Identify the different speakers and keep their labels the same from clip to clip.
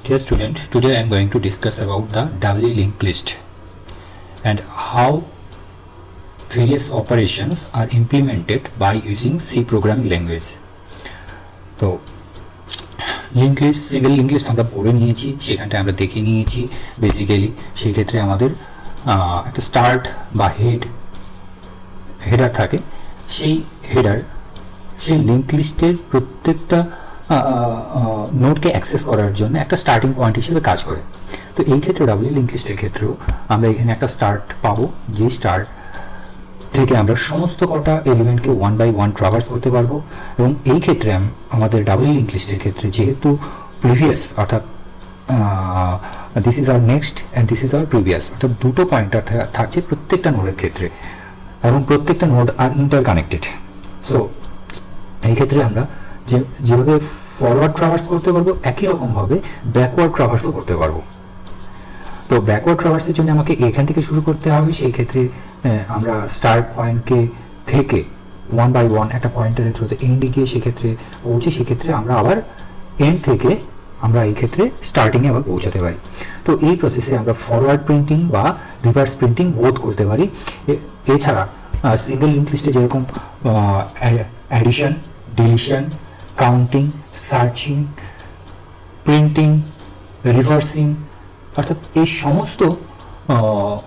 Speaker 1: Dear student, today I am going to discuss about the doubly linked list and how various operations are implemented by using C programming language. তো link list single link list আমরা পড়ে নিয়েছি, সেখানটা আমরা দেখে নিয়েছি। Basically সেই ক্ষেত্রে আমাদের একটা স্টার্ট বা হেডার থাকে, সেই হেডার সেই লিঙ্ক লিস্টের প্রত্যেকটা নোডকে অ্যাক্সেস করার জন্য একটা স্টার্টিং পয়েন্ট হিসেবে কাজ করে। তো এই ক্ষেত্রে ডাবল লিঙ্ক লিস্টের ক্ষেত্রেও আমরা এখানে একটা স্টার্ট পাবো, যে স্টার্ট থেকে আমরা সমস্ত কটা এলিমেন্টকে ওয়ান বাই ওয়ান ট্রাভার্স করতে পারবো। এবং এই ক্ষেত্রে আমাদের ডাবল লিঙ্ক লিস্টের ক্ষেত্রে যেহেতু প্রিভিয়াস অর্থাৎ this is hour next and this is our previous, অর্থাৎ দুটো পয়েন্টার থাকছে প্রত্যেকটা নোডের ক্ষেত্রে এবং প্রত্যেকটা নোড আর ইন্টারকানেক্টেড। সো এই ক্ষেত্রে আমরা যেভাবে ফরওয়ার্ড ট্রাভার্স করতে পারবো, একই রকমভাবে ব্যাকওয়ার্ড ট্রাভার্সও করতে পারবো। তো ব্যাকওয়ার্ড ট্রাভার্সের জন্য আমাকে এখান থেকে শুরু করতে হবে। সেই ক্ষেত্রে আমরা স্টার্ট পয়েন্টকে থেকে ওয়ান বাই ওয়ান একটা পয়েন্টারের থ্রুতে এন্ডে গিয়ে সেক্ষেত্রে পৌঁছে, সেক্ষেত্রে আমরা আবার এন্ড থেকে আমরা এই ক্ষেত্রে স্টার্টিংয়ে আবার পৌঁছাতে পারি। তো এই প্রসেসে আমরা ফরওয়ার্ড প্রিন্টিং বা রিভার্স প্রিন্টিং বোধ করতে পারি। এছাড়া সিঙ্গেল লিঙ্ক লিস্টে যেরকম addition, deletion, counting, searching, printing, reversing, অর্থাৎ এই সমস্ত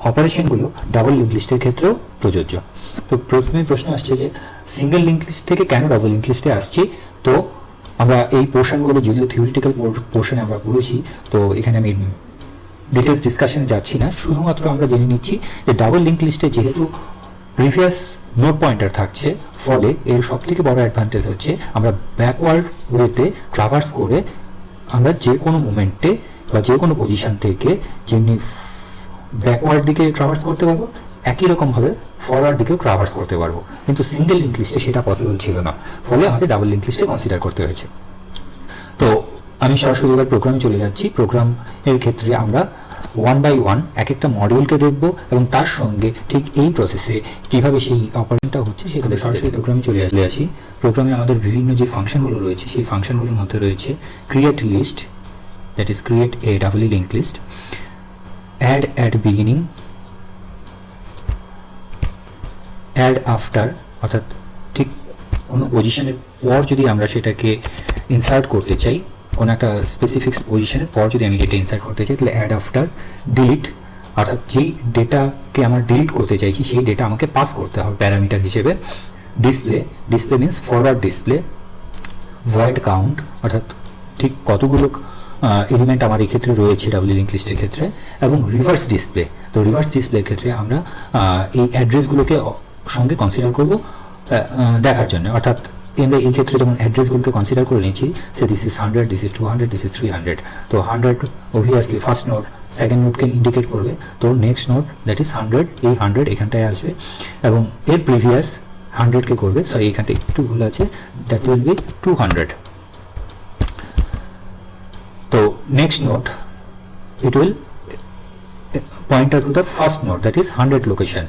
Speaker 1: অপারেশনগুলো ডাবল লিঙ্ক লিস্টের ক্ষেত্রেও প্রযোজ্য। তো প্রথমে প্রশ্ন আসছে যে সিঙ্গেল লিঙ্ক লিস্ট থেকে কেন ডাবল লিঙ্ক লিস্টে আসছি। তো আমরা এই পোর্শনগুলো যদিও থিওরিটিক্যাল পোর্শনে আমরা পড়েছি, তো এখানে আমি ডিটেলস ডিসকাশনে যাচ্ছি না, শুধুমাত্র আমরা জেনে নিচ্ছি যে ডাবল লিঙ্ক লিস্টে যেহেতু প্রিভিয়াস নোড পয়েন্টার থাকছে, ফলে এর সব থেকে বড় অ্যাডভান্টেজ হচ্ছে আমরা ব্যাকওয়ার্ড ওয়েতে ট্রাভার্স করে আমরা যে কোনো মোমেন্টে বা যে কোনো পজিশন থেকে যেমনি ব্যাকওয়ার্ড দিকে ট্রাভার্স করতে পারবো, একই রকমভাবে ফরওয়ার্ড দিকেও ট্রাভার্স করতে পারবো। কিন্তু সিঙ্গেল লিঙ্ক লিস্টে সেটা পসিবল ছিল না, ফলে আমাদের ডাবল লিঙ্ক লিস্টে কনসিডার করতে হয়েছে। তো আমি সরাসরি এবার প্রোগ্রামে চলে যাচ্ছি। প্রোগ্রাম এর ক্ষেত্রে আমরা ওয়ান বাই ওয়ান এক একটা মডিউলকে দেখব এবং তার সঙ্গে ঠিক এই প্রসেসে কিভাবে সেই অপারেশনটা হচ্ছে সেখানে সরাসরি প্রোগ্রামে চলে আসি। প্রোগ্রামে আমাদের বিভিন্ন যে ফাংশনগুলো রয়েছে, সেই ফাংশনগুলোর মধ্যে রয়েছে create list, that is create a doubly linked list, add at beginning, add after, অর্থাৎ ঠিক কোনো পজিশনের পর যদি আমরা সেটাকে ইনসার্ট করতে চাই, কোনো একটা স্পেসিফিক পজিশনের পর যদি আমি এটা ইনসার্ট করতে চাই, তাহলে অ্যাড আফটার, ডিলিট, অর্থাৎ যেই ডেটাকে আমরা ডিলিট করতে চাইছি সেই ডেটা আমাকে পাস করতে হবে প্যারামিটার হিসেবে। Display means forward display, void count, অর্থাৎ ঠিক কতগুলো এলিমেন্ট আমার এই ক্ষেত্রে রয়েছে ডাবল লিঙ্ক লিস্টের ক্ষেত্রে, এবং রিভার্স ডিসপ্লে। তো রিভার্স ডিসপ্লের ক্ষেত্রে আমরা এই অ্যাড্রেসগুলোকে সঙ্গে কনসিডার করব দেখার জন্য, অর্থাৎ আমরা এই ক্ষেত্রে যেমন অ্যাড্রেসগুলোকে কনসিডার করে নিয়েছি, say this is 100, this is 200, this is 300। তো 100 অবভিয়াসলি ফার্স্ট নোড, সেকেন্ড নোডকে ইন্ডিকেট করবে, তো নেক্সট নোড দ্যাট ইজ 100, এই 100 এখানটায় আসবে এবং এর প্রিভিয়াস 100কে করবে, সরি এখানটা একটু ভুল আছে, that will be 200. So next node, it will pointer to the first node, that is 100 location,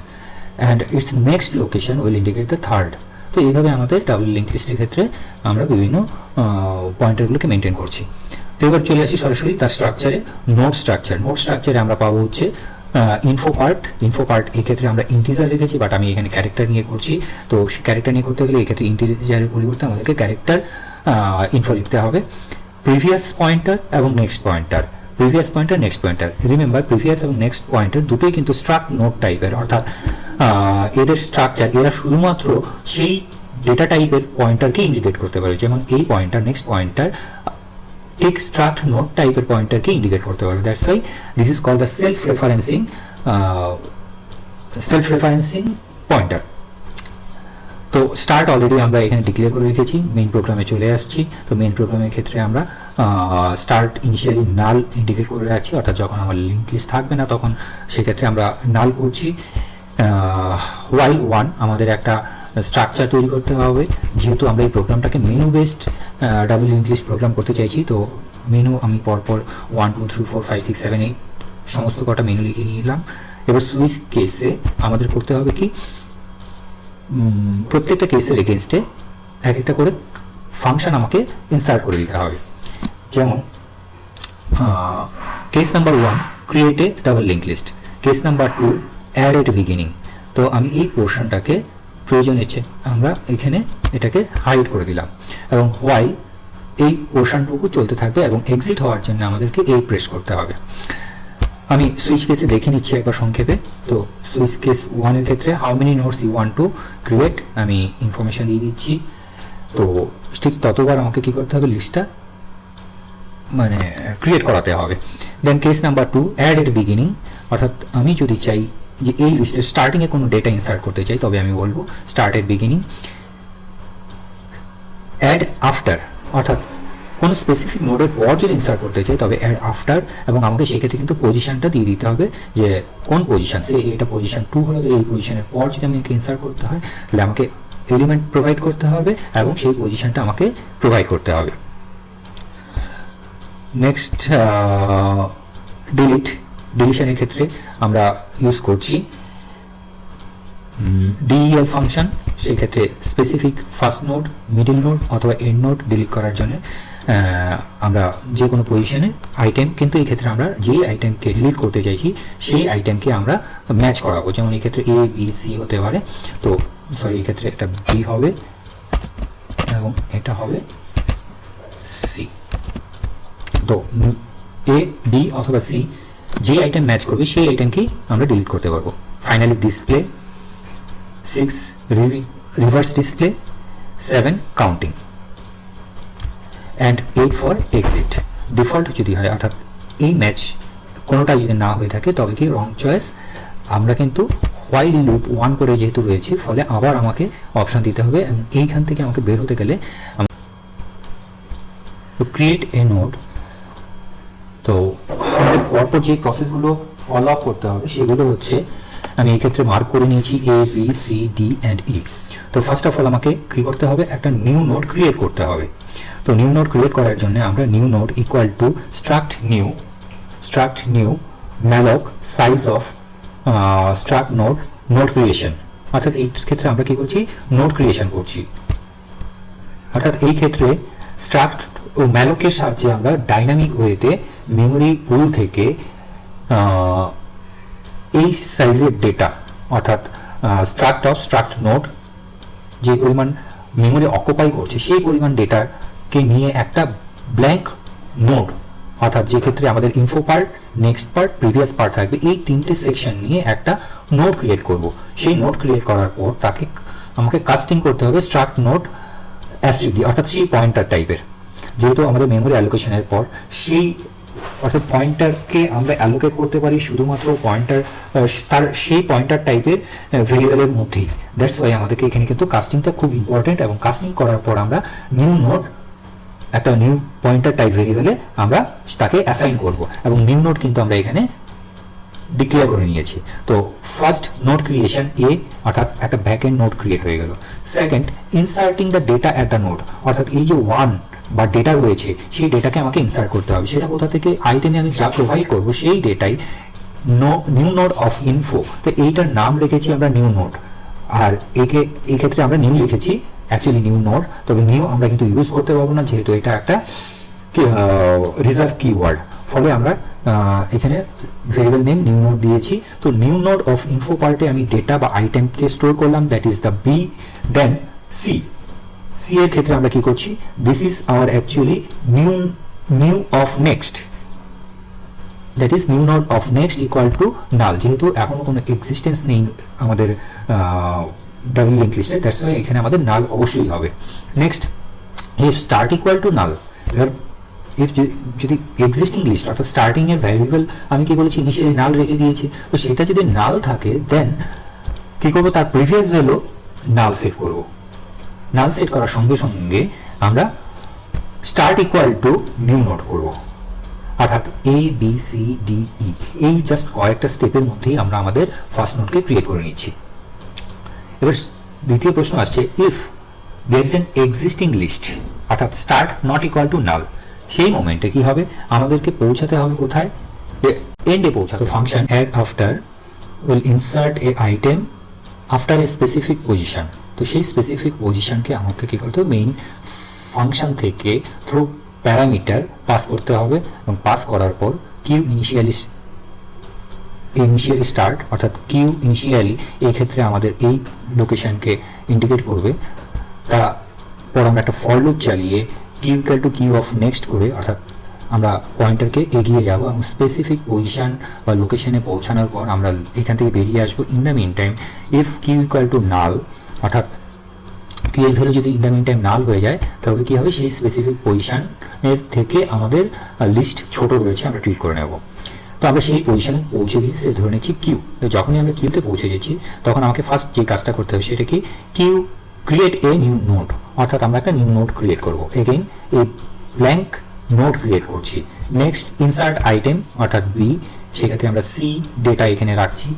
Speaker 1: and its next location will indicate the third. তো এইভাবে আমাদের ডাবল লিঙ্ক লিস্টের ক্ষেত্রে আমরা বিভিন্ন পয়েন্টারগুলোকে মেনটেন করছি। তো এবার চলে আসি সরাসরি তার স্ট্রাকচারে। নোড স্ট্রাকচারে আমরা পাবো হচ্ছে ইনফো পার্ট। এই ক্ষেত্রে আমরা ইন্টিজার রেখেছি, বাট আমি এখানে ক্যারেক্টার নিয়ে করছি। তো ক্যারেক্টার নিয়ে করতে গেলে এই ক্ষেত্রে ইন্টিজারের পরিবর্তে আমাদেরকে ক্যারেক্টার ইনফো লিখতে হবে। প্রিভিয়াস পয়েন্টার এবং নেক্সট পয়েন্টার, রিমেম্বার প্রিভিয়াস এবং নেক্সট পয়েন্টার দুটোই কিন্তু স্ট্রাক্ট নোড টাইপের, অর্থাৎ এদের স্ট্রাকচার এরা শুধুমাত্র সেই ডেটা টাইপের পয়েন্টারকে ইন্ডিকেট করতে পারে। যেমন এই পয়েন্টার, নেক্সট পয়েন্টার ঠিক স্ট্রাক্ট নোড টাইপের পয়েন্টারকে ইন্ডিকেট করতে পারে। That's why this is called the self referencing pointer. তো স্টার্ট অলরেডি আমরা এখানে ডিক্লেয়ার করে রেখেছি। মেইন প্রোগ্রামে চলে আসছি। তো মেইন প্রোগ্রামের ক্ষেত্রে আমরা স্টার্ট ইনিশিয়ালি নাল ইন্ডিকেট করে রাখছি, অর্থাৎ যখন আমার লিঙ্ক লিস্ট থাকবে না তখন সেক্ষেত্রে আমরা নাল করছি। হোয়াইল ওয়ান, আমাদের একটা স্ট্রাকচার তৈরি করতে হবে, যেহেতু আমরা এই প্রোগ্রামটাকে menu based double link list program করতে চাইছি। তো মেনু আমি পরপর 1 2 3 4 5 6 7 8 সমস্ত কটা মেনু লিখে নিলাম। এবার সুইচ কেসে আমাদের করতে হবে কি, প্রত্যেকটা কেসের এগেইনস্টে এক একটা করে ফাংশন আমাকে ইনসার্ট করে দিতে হবে। যেমন case number 1 create a double link list, case number 2 add at beginning. তো আমি এই পোর্শনটাকে প্রয়োজন ইচ্ছে আমরা এখানে এটাকে হাইড করে দিলাম এবং হোয়াইল এই পোর্শনটুকু চলতে থাকবে এবং এক্সিট হওয়ার জন্য আমাদেরকে এই প্রেস করতে হবে। আমি সুইচ কেসে দেখে নিচ্ছি একবার সংক্ষেপে। তো সুইচ কেস 1 এর ক্ষেত্রে how many nodes you want to create আমি ইনফরমেশন দিয়ে দিচ্ছি। তো ঠিক ততবার আমাকে কি করতে হবে, লিস্টটা মানে ক্রিয়েট করাতে হবে। দেন case number 2 add at beginning, অর্থাৎ আমি যদি চাই যে এই লিস্টের স্টার্টিংয়ে কোনো ডেটা ইনসার্ট করতে চাই তবে আমি বলবো start at beginning. Add after, অর্থাৎ কোনো স্পেসিফিক নোডের পর যদি ইনসার্ট করতে চাই তবে অ্যাড আফটার, এবং আমাকে সেক্ষেত্রে কিন্তু পজিশনটা দিয়ে দিতে হবে যে কোন পজিশন, সে এটা পজিশন 2 হলো, এই পজিশনের পর যদি আমাকে ইনসার্ট করতে হয় তাহলে আমাকে এলিমেন্ট প্রোভাইড করতে হবে এবং সেই পজিশনটা আমাকে প্রোভাইড করতে হবে। নেক্সট ডিলিশনের ক্ষেত্রে আমরা ইউজ করছি ডিএল ফাংশন। সেই ক্ষেত্রে specific first node, middle node অথবা এন্ড নোড ডিলিট করার জন্য আমরা যে কোনো পজিশনে আইটেম, কিন্তু এই ক্ষেত্রে আমরা যে আইটেমকে ডিলিট করতে চাইছি সেই আইটেমকে আমরা ম্যাচ করাবো। যেমন এই ক্ষেত্রে এ বি সি হতে পারে, তো সরি এই ক্ষেত্রে এটা বি হবে এবং এটা হবে সি। তো এ বি অথবা সি যে আইটেম ম্যাচ করবে সেই আইটেমকেই আমরা ডিলিট করতে পারবো। Finally display 6 reverse display, 7 counting and 8 for exit. Default যদি হয় অর্থাৎ এই ম্যাচ কোনোটা যদি না হয়ে থাকে তবে কি রং চয়েস। আমরা কিন্তু হোয়াইল লুপ 1 করে যেহেতু রয়েছে ফলে আবার আমাকে অপশন দিতে হবে এবং এইখান থেকে আমাকে বের হতে গেলে তো ক্রিয়েট এ নোড। তো আমাদের পরপর যে প্রসেসগুলো ফলো আপ করতে হবে সেগুলো হচ্ছে আমি এই ক্ষেত্রে মার্ক করে নিয়েছি A B C D and ই। তো ফার্স্ট অফ অল আমাকে কি করতে হবে, একটা নিউ নোড ক্রিয়েট করতে হবে। তো নিউ নোড ক্রিয়েট করার জন্য আমরা new node equal to struct new malloc size of struct node creation, অর্থাৎ এই ক্ষেত্রে আমরা কি করছি, নোড ক্রিয়েশন করছি। অর্থাৎ এই ক্ষেত্রে স্ট্রাক্ট ও ম্যালকের সাহায্যে আমরা ডাইনামিক ওয়েতে মেমোরি পুল থেকে এই সাইজের ডেটা, অর্থাৎ স্ট্রাক্ট নোড যে পরিমাণ মেমোরি অকুপাই করছে সেই পরিমাণ ডেটাকে নিয়ে একটা ব্ল্যাঙ্ক নোড, অর্থাৎ যে ক্ষেত্রে আমাদের info part, next part, previous part থাকবে, এই 3টে সেকশন নিয়ে একটা নোড ক্রিয়েট করব। সেই নোড ক্রিয়েট করার পর তাকে আমাকে কাস্টিং করতে হবে স্ট্রাক্ট নোড এসটিডি, অর্থাৎ সেই পয়েন্টার টাইপের। যেহেতু আমাদের মেমোরি অ্যালোকেশনের পর সেই অর্থাৎ পয়েন্টারকে আমরা অ্যালোকেট করতে পারি শুধুমাত্র পয়েন্টার তার সেই পয়েন্টার টাইপের ভেরিয়েবলের মধ্যেই। দ্যাটস ওয়াই আমাদেরকে এখানে কিন্তু কাস্টিংটা খুব ইম্পর্টেন্ট, এবং কাস্টিং করার পর আমরা নিউ নোড একটা নিউ পয়েন্টার টাইপ ভেরিয়েবলে আমরা তাকে অ্যাসাইন করব এবং নিউ নোড কিন্তু আমরা এখানে ডিক্লেয়ার করে নিয়েছি। তো ফার্স্ট নোড ক্রিয়েশন এ, অর্থাৎ একটা ব্যাক এন্ড নোড ক্রিয়েট হয়ে গেল। Second, inserting the data at the node, অর্থাৎ এই যে 1 বা ডেটা রয়েছে সেই ডেটাকে আমাকে ইনসার্ট করতে হবে। সেটা কোথা থেকে, আইটেমে আমি যা প্রোভাইড করবো সেই ডেটাই নিউ নোড অফ ইনফো। তো এইটার নাম রেখেছি আমরা নিউ নোড, আর এই ক্ষেত্রে আমরা নিউ লিখেছি অ্যাকচুয়ালি নিউ নোড। তবে নিউ আমরা কিন্তু ইউজ করতে পারবো না যেহেতু এটা একটা রিজার্ভ কিওয়ার্ড, ফলে আমরা এখানে ভেরিয়েবল নেম নিউ নোড দিয়েছি। তো নিউ নোড অফ ইনফো পার্টে আমি ডেটা বা আইটেমকে স্টোর করলাম, that is the B. Then C এর ক্ষেত্রে আমরা কি করছি, this is our actually new of next, that is new node of next equal to null. যেহেতু এখনো কোনো এক্সিস্টেন্স নেই আমাদের ডাবল লিঙ্ক লিস্টে, দ্যাটস ওয়াই এখানে আমাদের নাল অবশ্যই হবে। Next, if start equal to null, এবার যদি এক্সিস্টিং লিস্ট অর্থাৎ স্টার্টিং এর ভ্যারিয়েবল আমি কি বলেছি ইনিশিয়ালি নাল রেখে দিয়েছি, তো সেটা যদি নাল থাকে দেন কি করব, তার প্রিভিয়াস ভ্যালু নাল সেট করব। নাল সেট করার সঙ্গে সঙ্গে আমরা start equal to new node করব, অর্থাৎ A B C D E, এই জাস্ট কয়েকটা স্টেপের মধ্যেই আমরা আমাদের ফার্স্ট নোডকে ক্রিয়েট করে নিচ্ছি। এবার দ্বিতীয় প্রশ্ন আসছে, if there is an existing list অর্থাৎ start not equal to null, সেই মোমেন্টে কি হবে, আমাদেরকে পৌঁছাতে হবে কোথায়, এন্ডে পৌঁছাতে। Function add after will insert a item after a specific position. তো সেই স্পেসিফিক পজিশনকে আমাকে কি করতে হবে, মেইন ফাংশন থেকে থ্রু প্যারামিটার পাস করতে হবে এবং পাস করার পর কিউ ইনিশিয়ালি স্টার্ট অর্থাৎ কিউ ইনিশিয়ালি এই ক্ষেত্রে আমাদের এই লোকেশনকে ইন্ডিকেট করবে। তারপর আমরা একটা ফর লুপ চালিয়ে Q equal to Q of next করে অর্থাৎ আমরা পয়েন্টারকে এগিয়ে যাব এবং স্পেসিফিক পজিশন বা লোকেশনে পৌঁছানোর পর আমরা এখান থেকে বেরিয়ে আসবো। In the meantime if Q equal to null অর্থাৎ কিউ এর ভ্যালু যদি in the meantime null হয়ে যায় তাহলে কি হবে, সেই স্পেসিফিক পজিশনের থেকে আমাদের লিস্ট ছোট রয়েছে আমরা ট্রিট করে নেব। তো আমরা সেই পজিশনে পৌঁছে গেছি, ধরে নিচ্ছি কিউ। তো যখনই আমরা কিউতে পৌঁছে গেছি তখন আমাকে ফার্স্ট যে কাজটা করতে হবে সেটা কি, q create a new node, অর্থাৎ আমরা একটা নিউ নোড ক্রিয়েট করবো। এগেইন এই ব্ল্যাঙ্ক নোড ক্রিয়েট করছি। নেক্সট ইনসার্ট আইটেম অর্থাৎ বি, সেক্ষেত্রে আমরা সি ডেটা এখানে রাখছি।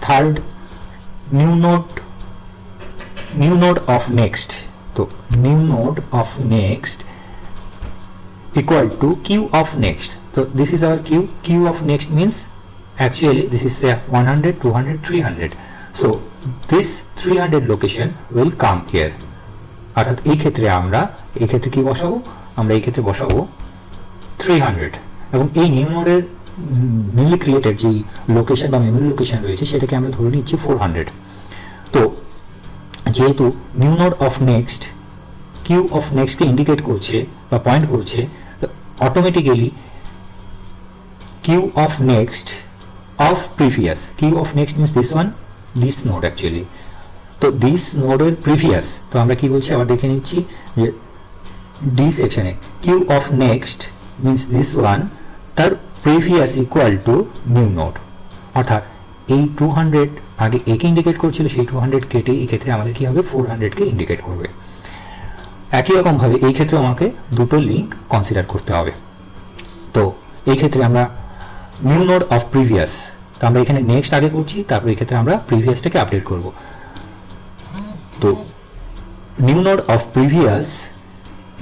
Speaker 1: Third new node of next, তো new node of next equal to queue of next. So this is our queue of next means actually this is 100 200 300, so this 300 location will come here. অর্থাৎ এই ক্ষেত্রে আমরা এই ক্ষেত্রে কি বসাবো, আমরা এই ক্ষেত্রে বসাবো 300 এবং এই নিউ নোডের নিউলি ক্রিয়েটেড যে লোকেশন বা মেমরি লোকেশন রয়েছে সেটাকে আমরা ধরে নিচ্ছি 400। তো যেহেতু new node of next q of নেক্সটকে ইন্ডিকেট করছে বা পয়েন্ট করছে, automatically q of next of previous, q of next means this node actually. তো দিস নোডের প্রিভিয়াস, তো আমরা কি বলছি আবার দেখে নিচ্ছি যে ডি সেকশনে q of next means this one, তার previous equal to new node, অর্থাৎ এই 200 আগে একে ইন্ডিকেট করছিল, সেই 200 কেটে এই ক্ষেত্রে আমাদের কি হবে 400কে ইন্ডিকেট করবে। একই রকম ভাবে এই ক্ষেত্রে আমাকে দুটো লিঙ্ক কনসিডার করতে হবে। তো এই ক্ষেত্রে আমরা নিউ নোড অফ প্রিভিয়াস, তো আমরা এখানে নেক্সট আগে করছি, তারপর এই ক্ষেত্রে আমরা প্রিভিয়াসটাকে আপডেট করব। তো new node of previous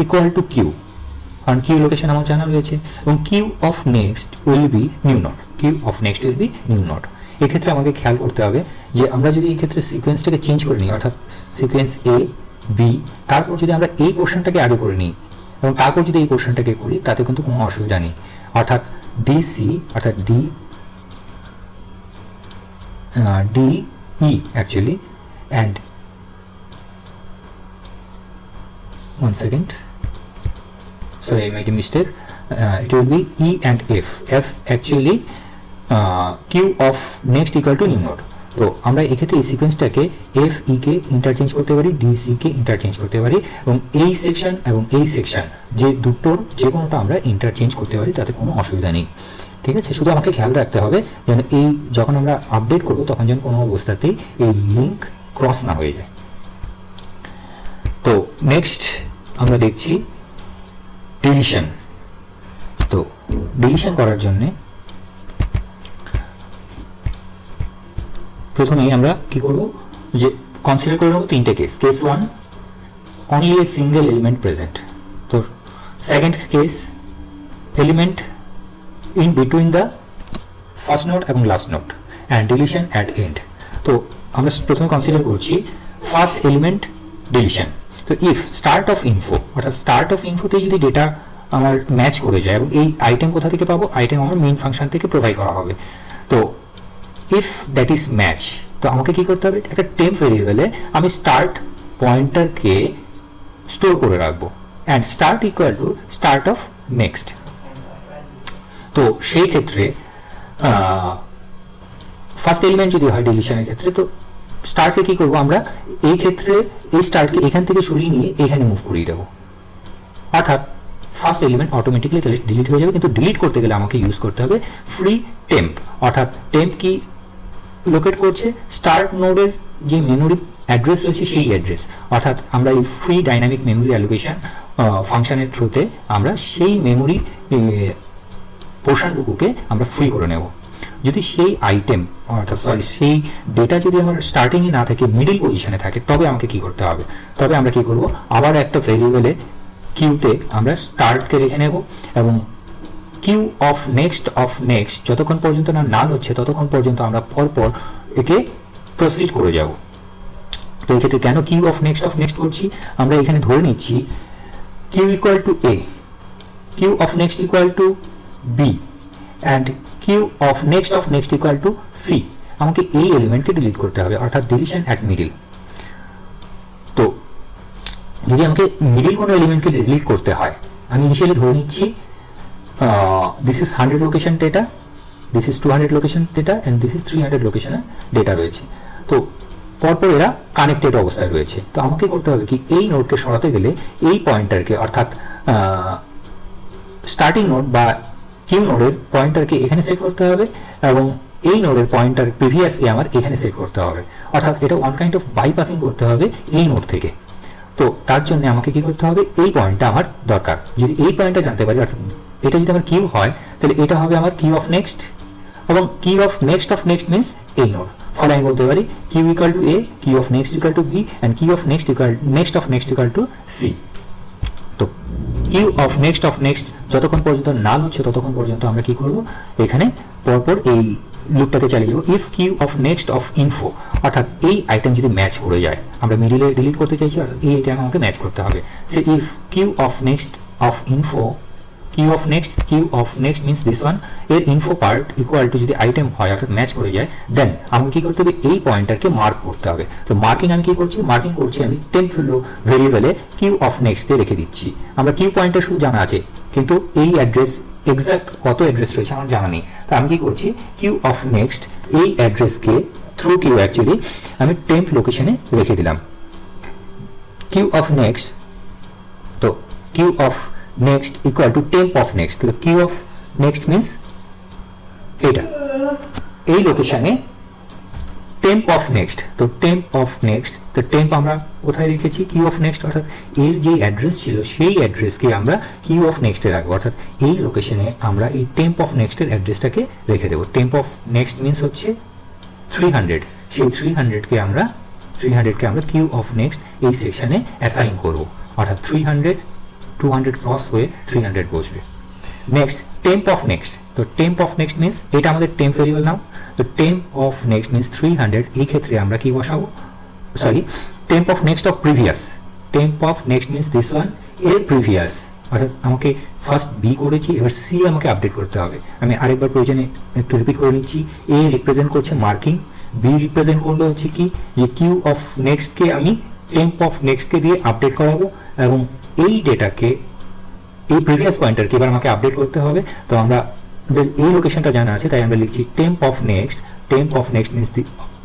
Speaker 1: equal to Q, কারণ কিউ লোকেশন আমার জানা রয়েছে, এবং Q of next will be new node, Q of next will be new node. এক্ষেত্রে আমাকে খেয়াল করতে হবে যে আমরা যদি এই ক্ষেত্রে সিকোয়েন্সটাকে চেঞ্জ করে নিই, অর্থাৎ সিকোয়েন্স এ বি, তারপর যদি আমরা এই পোর্শনটাকে আগে করে নিই এবং তারপর যদি এই পোর্শনটাকে করি তাতে কিন্তু কোনো অসুবিধা নেই। অর্থাৎ ডিসি অর্থাৎ D E actually and one second, sorry I made a mistake, it will be E and F actually Q of next equal to new node। তো আমরা এক্ষেত্রে এই সিকোয়েন্সটাকে এফ ই কে ইন্টারচেঞ্জ করতে পারি, ডিসি কে ইন্টারচেঞ্জ করতে পারি, এবং এই সেকশন এবং এই সেকশন যে দুটোর যে কোনোটা আমরা ইন্টারচেঞ্জ করতে পারি, তাতে কোনো অসুবিধা নেই। ঠিক আছে, শুধু আমাকে খেয়াল রাখতে হবে যেন এই যখন আমরা আপডেট করবো তখন যেন কোনো অবস্থাতেই এই লিঙ্ক ক্রস না হয়ে যায়। তো নেক্সট আমরা দেখছি ডিলিশন। তো ডিলিশন করার জন্য প্রথমেই আমরা কি করব, যে কনসিডার করে নেব তিনটে case. Case 1 only a single element present, তো second case element in between the first node এবং last node and deletion at end. তো আমরা প্রথমে কনসিডার করছি ফার্স্ট এলিমেন্ট ডিলিশন। তো ইফ স্টার্ট অফ ইনফো, অর্থাৎ স্টার্ট অফ ইনফোতে যদি ডেটা আমার ম্যাচ করে যায়, এবং এই আইটেম কোথা থেকে পাবো, আইটেম আমার মেইন ফাংশন থেকে প্রোভাইড করা হবে। তো ইফ দ্যাট ইজ ম্যাচ, তো আমাকে কি করতে হবে, একটা টেম্প ভেরিয়েবলে আমি স্টার্ট পয়েন্টারকে স্টোর করে রাখবো, and start equal to start of next. তো সেই ক্ষেত্রে ফার্স্ট এলিমেন্ট যদি হয় ডিলিশনের ক্ষেত্রে, তো স্টার্টকে কি করবো আমরা এই ক্ষেত্রে এই স্টার্টকে এখান থেকে সরিয়ে নিয়ে এখানে মুভ করিয়ে দেবো, অর্থাৎ ফার্স্ট এলিমেন্ট অটোমেটিক্যালি ডিলিট হয়ে যাবে। কিন্তু ডিলিট করতে গেলে আমাকে ইউজ করতে হবে ফ্রি টেম্প, অর্থাৎ টেম্প কি লোকেট করছে স্টার্ট নোডের যে মেমোরি অ্যাড্রেস রয়েছে সেই অ্যাড্রেস, অর্থাৎ আমরা এই ফ্রি ডাইনামিক মেমোরি অ্যালোকেশন ফাংশনের থ্রুতে আমরা সেই মেমোরি পোর্শনটুকুকে আমরা ফ্রি করে নেব। যদি সেই আইটেম অর্থাৎ সেই ডেটা যদি আমার স্টার্টিংয়ে না থাকে, মিডিল পজিশনে থাকে, তবে আমাকে কি করতে হবে, তবে আমরা কি করব, আবার একটা ভেরিয়েবলে কিউতে আমরা স্টার্টকে রেখে নেব, এবং কিউ অফ নেক্সট যতক্ষণ পর্যন্ত না নাল হচ্ছে ততক্ষণ পর্যন্ত আমরা পরপর একে প্রসিড করে যাব। তো এই ক্ষেত্রে কেন কিউ অফ নেক্সট করছি, আমরা এখানে ধরে নিচ্ছি Q equal to A, Q of next equal to B and Q of next equal to C, আমাকে এই এলিমেন্টকে ডিলিট করতে হবে, অর্থাৎ ডিলিশন অ্যাট মিডিল। তো যদি আমাকে মিডিল কোনো এলিমেন্টকে ডিলিট করতে হয়, আমি ইনিশিয়ালি ধরে নিচ্ছি this is 100 location data, this is 200 location data and this is 300 লোকেশনের ডেটা রয়েছে। তো পরপর এরা কানেক্টেড অবস্থায় রয়েছে। তো আমাকে করতে হবে কি, এই নোডকে সরাতে গেলে এই পয়েন্টারকে, অর্থাৎ স্টার্টিং নোড বা কিউ নোডের পয়েন্টারকে এখানে সেট করতে হবে এবং এই নোডের পয়েন্টার প্রিভিয়াসলি আমার এখানে সেট করতে হবে, অর্থাৎ এটা ওয়ান কাইন্ড অফ বাইপাসিং করতে হবে এই নোড থেকে। তো তার জন্য আমাকে কি করতে হবে, এই পয়েন্টটা আমার দরকার। যদি এই পয়েন্টটা জানতে পারি, অর্থাৎ এটা যদি আমার কিউ হয়, তাহলে এটা হবে আমার কিউ অফ নেক্সট, এবং কিউ অফ নেক্সট মিনস এই নোড। ফলে আমি বলতে পারি Q equal to A, Q of next equal to B and Q of next equal to C. তো কিউ অফ নেক্সট যতক্ষণ পর্যন্ত নাল হচ্ছে ততক্ষণ পর্যন্ত আমরা কি করব, এখানে পরপর এই লুপটাতে চালিয়ে যাবো। If Q of next of info, অর্থাৎ এই আইটেম যদি ম্যাচ করে যায়, আমরা মিডিলে ডিলিট করতে চাইছি, অর্থাৎ এই আইটেম আমাকে ম্যাচ করতে হবে। সে if Q of next of info, q of next means this one, এর ইনফো পার্ট ইকুয়াল টু যদি আইটেম হয় অর্থাৎ ম্যাচ করে যায়, দেন আমাকে কি করতে হবে, এই পয়েন্টারকে মার্ক করতে হবে। তো মার্কিং আমি কি করছি, আমি টেম্প ভেরিয়েবলে কিউ অফ নেক্সটে রেখে দিচ্ছি। আমরা কিউ পয়েন্টার শুধু জানা আছে, কিন্তু এই অ্যাড্রেস এক্সাক্ট কত অ্যাড্রেস রয়েছে আমার জানা নেই। তো আমি কি করছি, কিউ অফ নেক্সট এই অ্যাড্রেসকে থ্রু কিউ অ্যাকচুয়ালি আমি টেম্প লোকেশনে রেখে দিলাম। কিউ অফ নেক্সট, তো Q of next equal to temp of next. তো কিউ অফ নেক্সট মিনস এটা, এই লোকেশনে টেম্প অফ নেক্সট। তো টেম্প অফ নেক্সট, তো টেম্প আমরা কোথায় রেখেছি, কিউ অফ নেক্সট, অর্থাৎ এর যে অ্যাড্রেস ছিল সেই অ্যাড্রেসকে আমরা কিউ অফ নেক্সটে রাখবো, অর্থাৎ এই লোকেশনে আমরা এই টেম্প অফ নেক্সটের অ্যাড্রেসটাকে রেখে দেবো। টেম্প অফ নেক্সট মিনস হচ্ছে 300, সেই 300কে আমরা কিউ অফ নেক্সট এই সেকশনে অ্যাসাইন করব, অর্থাৎ 300 200 ক্রস হয়ে 300 বসবে। নেক্সট টেম্প অফ নেক্সট, তো টেম্প অফ নেক্সট মিনস এটা আমাদের টেম্প ভেরিয়েবল নাম। তো টেম্প অফ নেক্সট মিনস 300, এই ক্ষেত্রে আমরা কি বসাবো, sorry temp of next of previous, temp of next means this one, এর প্রিভিয়াস, অর্থাৎ আমাকে ফার্স্ট বি করেছি, এবার সি আমাকে আপডেট করতে হবে। আমি আরেকবার প্রয়োজনে একটু রিপিট করে নিচ্ছি। এ রিপ্রেজেন্ট করছে মার্কিং, বি রিপ্রেজেন্ট করলে হচ্ছে কি, যে কিউ অফ নেক্সটকে আমি টেম্প অফ নেক্সটকে দিয়ে আপডেট করাবো, এবং এই ডেটাকে, এই প্রিভিয়াস পয়েন্টারকে এবার আমাকে আপডেট করতে হবে। তো আমরা এই লোকেশনটা জানা আছে, তাই আমরা লিখছি temp of next means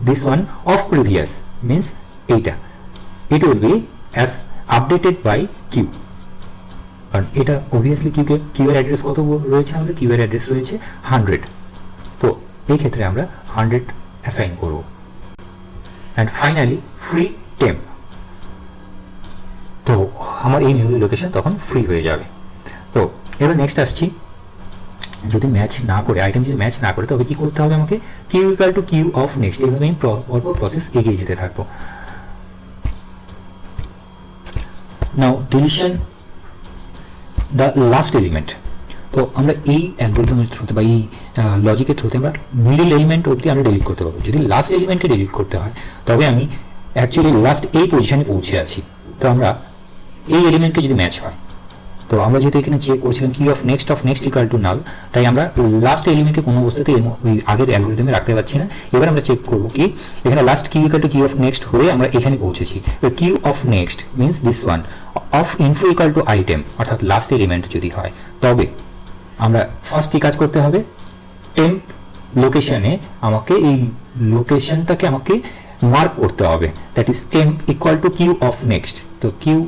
Speaker 1: this one of previous means এইটা, it will be as updated by q, কারণ এটা অবভিয়াসলি কিউ এর অ্যাড্রেস কত রয়েছে, আমাদের কিউ এর অ্যাড্রেস রয়েছে 100। তো এই ক্ষেত্রে আমরা 100 অ্যাসাইন করব। অ্যান্ড ফাইনালি ফ্রি টেম্প, তো আমার এই মেমরি লোকেশন তখন ফ্রি হয়ে যাবে। তো এবার নেক্সট আসছি, যদি ম্যাচ না করে, আইটেম যদি ম্যাচ না করে, তবে কি করতে হবে আমাকে, Q equal to Q of next, এইভাবে আমি পরপর প্রসেস এগিয়ে যেতে থাকবো। Now deletion the last element. তো আমরা এই অ্যালগরিদমের থ্রুতে বা এই লজিকের থ্রুতে আমরা মিডল এলিমেন্ট অবধি আমরা ডিলিট করতে পারবো। যদি লাস্ট এলিমেন্টকে ডিলিট করতে হয়, তবে আমি অ্যাকচুয়ালি লাস্ট এই পজিশনে পৌঁছে আছি। তো আমরা এই এলিমেন্টকে যদি ম্যাচ হয়, তো আমরা যেহেতু এখানে চেক করছিলাম Q of next equal to null, তাই আমরা লাস্ট এলিমেন্টকে কোনো অবস্থাতে ওই আগের অ্যালগরিদমে রাখতে পারছি না। এবার আমরা চেক করবো কি, এখানে last Q equal to Q of next হয়ে আমরা এখানে পৌঁছেছি। Q of next means this one of info equal to item, অর্থাৎ লাস্ট এলিমেন্ট যদি হয়, তবে আমরা ফার্স্ট কি কাজ করতে হবে, টেম্প লোকেশনে আমাকে এই লোকেশনটাকে আমাকে মার্ক করতে হবে, that is temp equal to Q of next. তো কিউ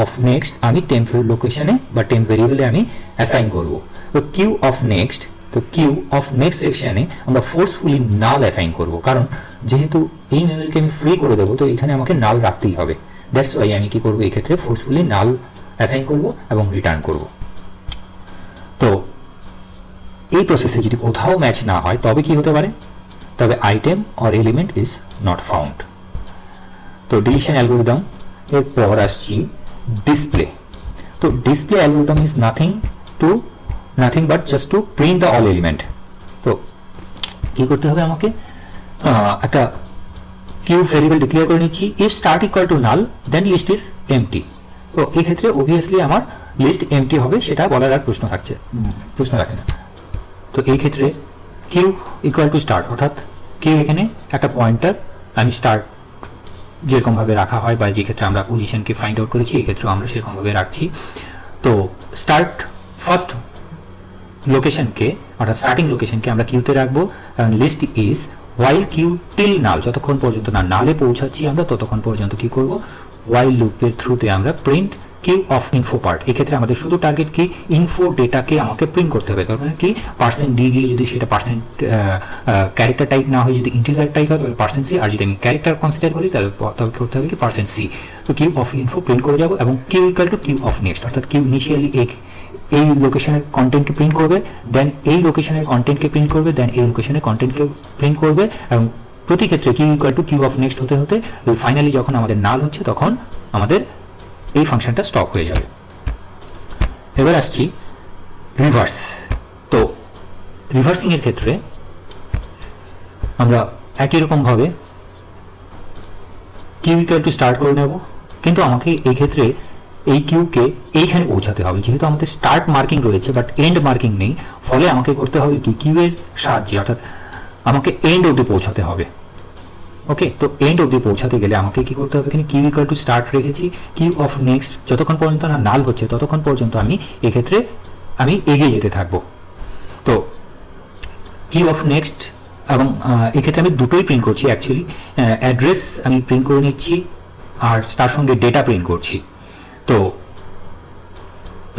Speaker 1: অফ নেক্সট আমি টেম্প লোকেশনে বা টেম্প ভেরিয়েবলে আমি অ্যাসাইন করব। তো কিউ অফ নেক্সট, তো কিউ অফ নেক্সট সেকশনে আমরা ফোর্সফুলি নাল অ্যাসাইন করব, কারণ যেহেতু এই মেমরিকে আমি ফ্রি করে দেবো, তো এখানে আমাকে নাল রাখতেই হবে। দ্যাটস ওয়াই আমি কি করবো, এই ক্ষেত্রে ফোর্সফুলি নাল অ্যাসাইন করব এবং রিটার্ন করব। তো এই প্রসেসে যদি কোথাও ম্যাচ না হয়, তবে কি হতে পারে, তবে item or element is not found. তো ডিলিশন অ্যালগরিদম এরপর আসছি ডিসপ্লে। তো display algorithm is nothing but just to print the all element. তো কি করতে হবে, আমাকে একটা কিউ ভেরিয়েবল ডিক্লেয়ার করে নিচ্ছি, if start equal to null then list is empty. তো এই ক্ষেত্রে অবভিয়াসলি আমার লিস্ট এমটি হবে সেটা বলার আর প্রশ্ন রাখে না। তো এই ক্ষেত্রে কিউ ইকুয়াল টু স্টার্ট, অর্থাৎ কিউ এখানে একটা পয়েন্টার, আমি স্টার্ট যেরকমভাবে রাখা হয় বা যে ক্ষেত্রে আমরা পজিশনকে ফাইন্ড আউট করেছি এই ক্ষেত্রেও আমরা সেরকমভাবে রাখছি। তো স্টার্ট ফার্স্ট লোকেশনকে অর্থাৎ স্টার্টিং লোকেশনকে আমরা কিউতে রাখবো, এবং list is while q till null, যতক্ষণ পর্যন্ত না নালে পৌঁছাচ্ছি আমরা ততক্ষণ পর্যন্ত কি করব, ওয়াইল লুপের থ্রুতে আমরা print Q of info part. এক্ষেত্রে আমাদের শুধু টার্গেট কি ইনফো ডেটাকে আমাকে প্রিন্ট করতে হবে, তার মানে কি %d দিয়ে যদি সেটা ক্যারেক্টার টাইপ না হয়, যদি ইন্টিজার টাইপ হয় তাহলে %c, আর যদি আমি ক্যারেক্টার কনসিডার করি তাহলে করতে হবে কি %c। তো কিউ অফ ইনফো প্রিন্ট করে যাব, এবং Q equal to Q of next, অর্থাৎ কিউ ইনিশিয়ালি এই লোকেশনের কন্টেন্টকে প্রিন্ট করবে, দেন এই লোকেশনের কন্টেন্টকে প্রিন্ট করবে, দেন এই লোকেশনের কন্টেন্টকে প্রিন্ট করবে, এবং প্রতি ক্ষেত্রে Q equal to Q of next হতে হতে ফাইনালি যখন আমাদের নাল হচ্ছে তখন আমাদের এই ফাংশনটা স্টপ হয়ে যাবে। এবার আসছি রিভার্স। তো রিভার্সিং এর ক্ষেত্রে আমরা একই রকম ভাবে কিউ ইকুয়াল টু স্টার্ট করে নেব, কিন্তু আমাকে এই ক্ষেত্রে এই কিউকে এইখানে পৌঁছাতে হবে, যেহেতু আমাদের স্টার্ট মার্কিং রয়েছে বাট এন্ড মার্কিং নেই, ফলে আমাকে করতে হবে কি কিউ এর সাহায্যে, অর্থাৎ আমাকে এন্ড অবধি পৌঁছাতে হবে। ওকে, তো এন্ড অবধি পৌঁছাতে গেলে আমাকে কি করতে হবে, এখানে কিউ ইকুয়াল টু স্টার্ট রেখেছি, কিউ অফ নেক্সট যতক্ষণ পর্যন্ত না নাল হচ্ছে ততক্ষণ পর্যন্ত আমি এক্ষেত্রে আমি এগিয়ে যেতে থাকবো। তো কিউ অফ নেক্সট, এবং এক্ষেত্রে আমি দুটোই প্রিন্ট করছি, অ্যাকচুয়ালি অ্যাড্রেস আমি প্রিন্ট করে নিচ্ছি আর তার সঙ্গে ডেটা প্রিন্ট করছি। তো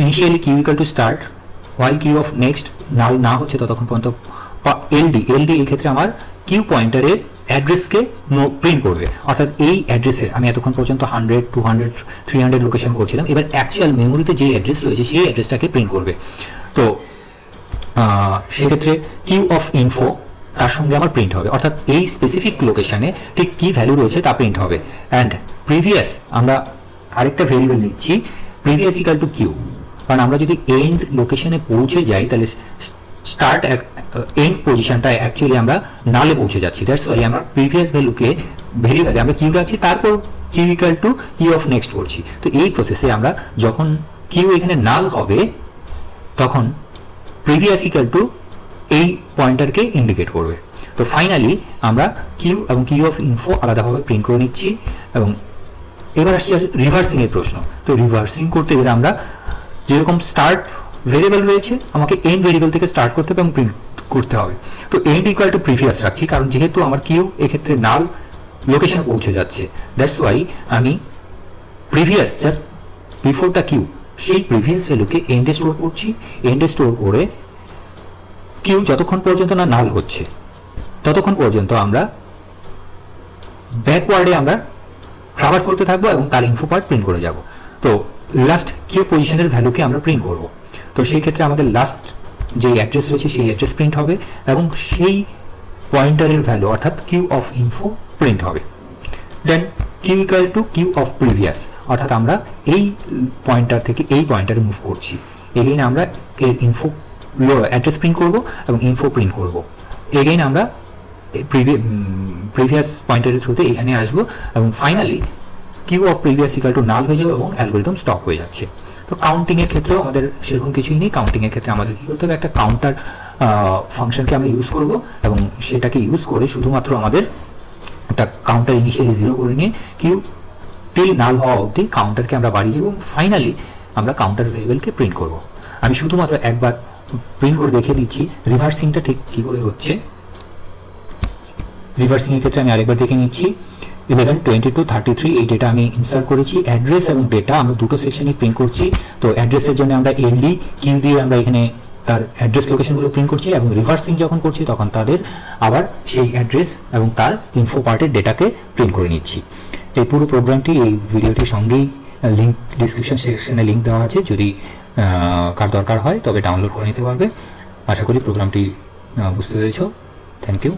Speaker 1: initially q equal to start while q of next null না হচ্ছে ততক্ষণ পর্যন্ত এলডি এই ক্ষেত্রে আমার কিউ পয়েন্টারের অ্যাড্রেসকে প্রিন্ট করবে, অর্থাৎ এই অ্যাড্রেসের আমি এতক্ষণ পর্যন্ত 100, 200, 300 লোকেশন করছিলাম, এবার অ্যাকচুয়াল মেমোরিতে যে অ্যাড্রেস রয়েছে সেই অ্যাড্রেসটাকে প্রিন্ট করবে। তো সেক্ষেত্রে কিউ অফ ইনফো তার সঙ্গে আমার প্রিন্ট হবে, অর্থাৎ এই স্পেসিফিক লোকেশনে ঠিক কি ভ্যালু রয়েছে তা প্রিন্ট হবে। অ্যান্ড প্রিভিয়াস আমরা আরেকটা ভেরিয়েবল নিচ্ছি, প্রিভিয়াস ইকুয়াল টু কিউ, কারণ আমরা যদি এন্ড লোকেশনে পৌঁছে যাই তাহলে স্টার্ট এন্ড পজিশনটা অ্যাকচুয়ালি আমরা নালে পৌঁছে যাচ্ছি, দ্যাটস ওয়াই আমরা প্রিভিয়াস ভ্যালুকে ভেরিয়েবলে আমরা কিউ রাখছি, তারপর Q equal to Q of next করছি। তো এই প্রসেসে আমরা যখন কিউ এখানে নাল হবে তখন প্রিভিয়াস ইকুয়াল টু এই পয়েন্টারকে ইন্ডিকেট করবে। তো ফাইনালি আমরা কিউ এবং কিউ অফ ইনফো আলাদাভাবে প্রিন্ট করে নিচ্ছি। এবং এবার আসছি রিভার্সিং এর প্রশ্ন। তো রিভার্সিং করতে গেলে আমরা যেরকম স্টার্ট ভেরিয়েবল রয়েছে আমাকে এন্ড ভেরিয়েবল থেকে স্টার্ট করতে হবে এবং প্রিন্ট করতে হবে। তো এন্ড ইকুয়াল টু প্রিভিয়াস রাখছি, কারণ যেহেতু আমার কিউ এক্ষেত্রে নাল লোকেশনে পৌঁছে যাচ্ছে, দ্যাটস ওয়াই আমি previous just before the Q সেই প্রিভিয়াস ভ্যালুকে এন্ডে স্টোর করছি। এন্ডে স্টোর করে কিউ যতক্ষণ পর্যন্ত না নাল হচ্ছে ততক্ষণ পর্যন্ত আমরা ব্যাকওয়ার্ডে আমরা ট্রাভার্স করতে থাকবো এবং তার ইনফো পার্ট প্রিন্ট করে যাব। তো লাস্ট কিউ পজিশনের ভ্যালুকে আমরা প্রিন্ট করব। তো সেই ক্ষেত্রে আমাদের লাস্ট যে অ্যাড্রেস রয়েছে সেই অ্যাড্রেস প্রিন্ট হবে এবং সেই পয়েন্টারের ভ্যালু অর্থাৎ কিউ অফ ইনফো প্রিন্ট হবে। Then q equal to Q of previous, অর্থাৎ আমরা এই পয়েন্টার থেকে এই পয়েন্টারে মুভ করছি, এগেইন আমরা এর ইনফো অ্যাড্রেস প্রিন্ট করব এবং ইনফো প্রিন্ট করব। এগেইন আমরা প্রিভিয়াস পয়েন্টারের থ্রুতে এখানে আসবো এবং finally Q of previous equal to null হয়ে যাবে এবং অ্যালগরিদম স্টপ হয়ে যাচ্ছে। তো কাউন্টিং এর ক্ষেত্রেও আমাদের সেরকম কিছুই নেই। কাউন্টিং এর ক্ষেত্রে আমাদের কি করতে হবে, একটা কাউন্টার ফাংশনকে আমরা ইউজ করব এবং সেটাকে ইউজ করে শুধুমাত্র আমাদের একটা কাউন্টার ইনিশিয়ালি 0 করে নিয়ে কিউ টিল নাল হওয়া অবধি কাউন্টারকে আমরা বাড়িয়ে এবং ফাইনালি আমরা কাউন্টার ভেরিয়েবলকে প্রিন্ট করব। আমি শুধুমাত্র একবার প্রিন্ট করে দেখে দিচ্ছি রিভার্সিংটা ঠিক কি করে হচ্ছে। রিভার্সিং এর ক্ষেত্রে আমি আরেকবার দেখে নিচ্ছি। 11, 22, 33 এই ডেটা আমি ইনসার্ট করেছি। অ্যাড্রেস এবং ডেটা আমরা দুটো সেকশনে প্রিন্ট করছি। তো অ্যাড্রেসের জন্য আমরা এলডি কিউ দিয়ে আমরা এখানে তার অ্যাড্রেস লোকেশনগুলো প্রিন্ট করছি এবং রিভার্সিং যখন করছি তখন তাদের আবার সেই অ্যাড্রেস এবং তার ইনফো পার্টের ডেটাকে প্রিন্ট করে নিচ্ছি। এই পুরো প্রোগ্রামটি এই ভিডিওটির সঙ্গেই লিঙ্ক ডিসক্রিপশন সেকশনে লিঙ্ক দেওয়া আছে, যদি কার দরকার হয় তবে ডাউনলোড করে নিতে পারবে। আশা করি প্রোগ্রামটি বুঝতে পেরেছ। Thank you.